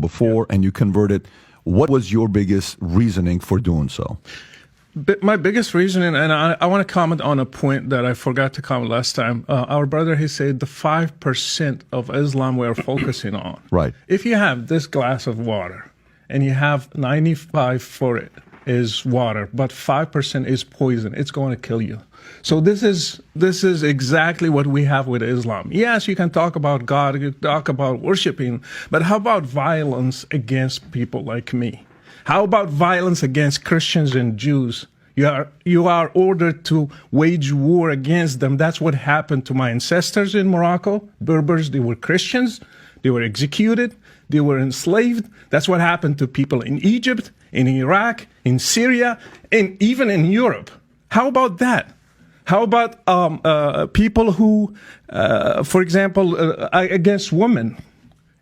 before and you converted. What was your biggest reasoning for doing so? My biggest reasoning, and I want to comment on a point that I forgot to comment last time. Our brother, he said the 5% of Islam we're focusing on. Right. If you have this glass of water and you have 95 for it is water, but 5% is poison, it's going to kill you. So this is exactly what we have with Islam. Yes, you can talk about God, you can talk about worshiping, but how about violence against people like me? How about violence against Christians and Jews? You are ordered to wage war against them. That's what happened to my ancestors in Morocco. Berbers, they were Christians. They were executed. They were enslaved. That's what happened to people in Egypt, in Iraq, in Syria, and even in Europe. How about that? How about people who, for example, against women,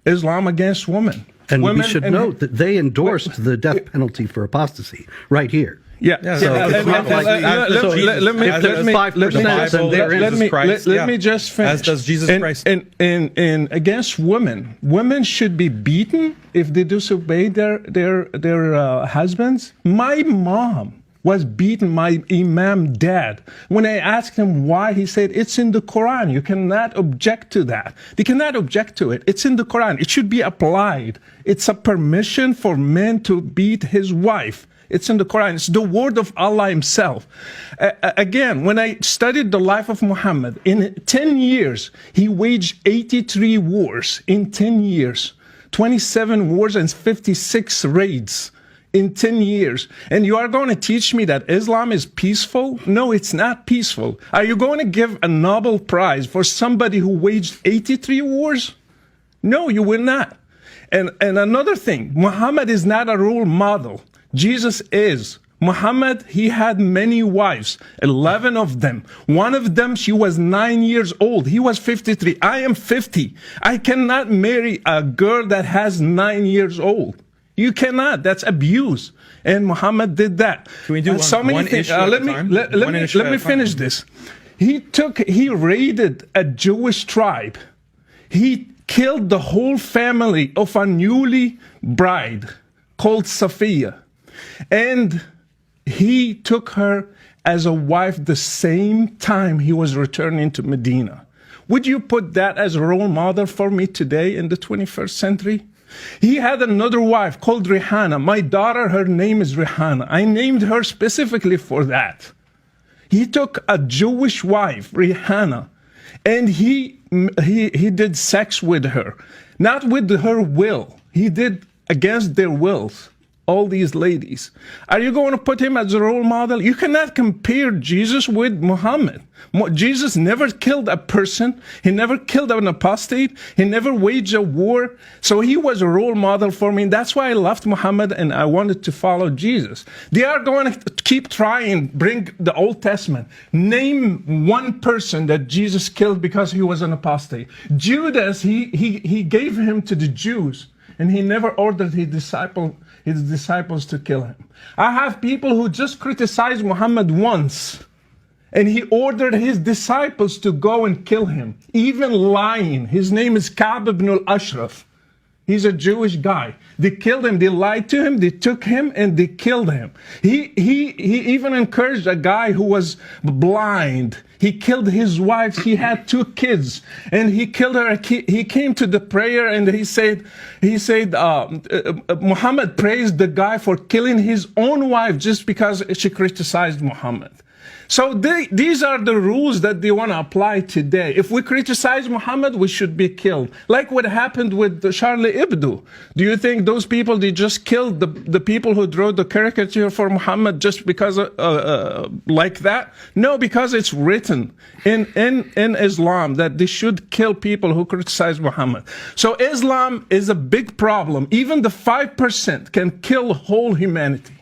Islam against women? And we should note that they endorsed the death penalty for apostasy right here. Yeah. Let me just finish. As does Jesus Christ. And against women, women should be beaten if they disobey their husbands. My mom was beaten, my imam dad. When I asked him why, he said, it's in the Quran. You cannot object to that. They cannot object to it. It's in the Quran. It should be applied. It's a permission for men to beat his wife. It's in the Quran. It's the word of Allah himself. Again, when I studied the life of Muhammad, in 10 years, he waged 83 wars. In 10 years, 27 wars and 56 raids. In 10 years. And you are going to teach me that Islam is peaceful? No, it's not peaceful. Are you going to give a Nobel Prize for somebody who waged 83 wars? No, you will not. And another thing, Muhammad is not a role model. Jesus is. Muhammad, he had many wives, 11 of them. One of them, she was 9 years old. He was 53. I am 50. I cannot marry a girl that has 9 years old. You cannot. That's abuse. And Muhammad did that. Can we do one issue at a time? Let me finish this. He raided a Jewish tribe. He killed the whole family of a newly bride called Safiya. And he took her as a wife the same time he was returning to Medina. Would you put that as a role model for me today in the 21st century? He had another wife called Rihanna. My daughter, her name is Rihanna. I named her specifically for that. He took a Jewish wife, Rihanna, and he did sex with her. Not with her will. He did against their wills. All these ladies. Are you going to put him as a role model? You cannot compare Jesus with Muhammad. Jesus never killed a person. He never killed an apostate. He never waged a war. So he was a role model for me. That's why I loved Muhammad and I wanted to follow Jesus. They are going to keep trying, bring the Old Testament. Name one person that Jesus killed because he was an apostate. Judas, he gave him to the Jews. And he never ordered his disciples to kill him. I have people who just criticized Muhammad once, and he ordered his disciples to go and kill him, even lying. His name is Ka'b ibn al-Ashraf. He's a Jewish guy. They killed him. They lied to him. They took him and they killed him. He even encouraged a guy who was blind. He killed his wife. He had 2 kids, and he killed her. He came to the prayer and he said, Muhammad praised the guy for killing his own wife just because she criticized Muhammad. So these are the rules that they want to apply today. If we criticize Muhammad, we should be killed. Like what happened with Charlie Hebdo. Do you think those people, they just killed the people who drew the caricature for Muhammad just because like that? No, because it's written in Islam that they should kill people who criticize Muhammad. So Islam is a big problem. Even the 5% can kill whole humanity.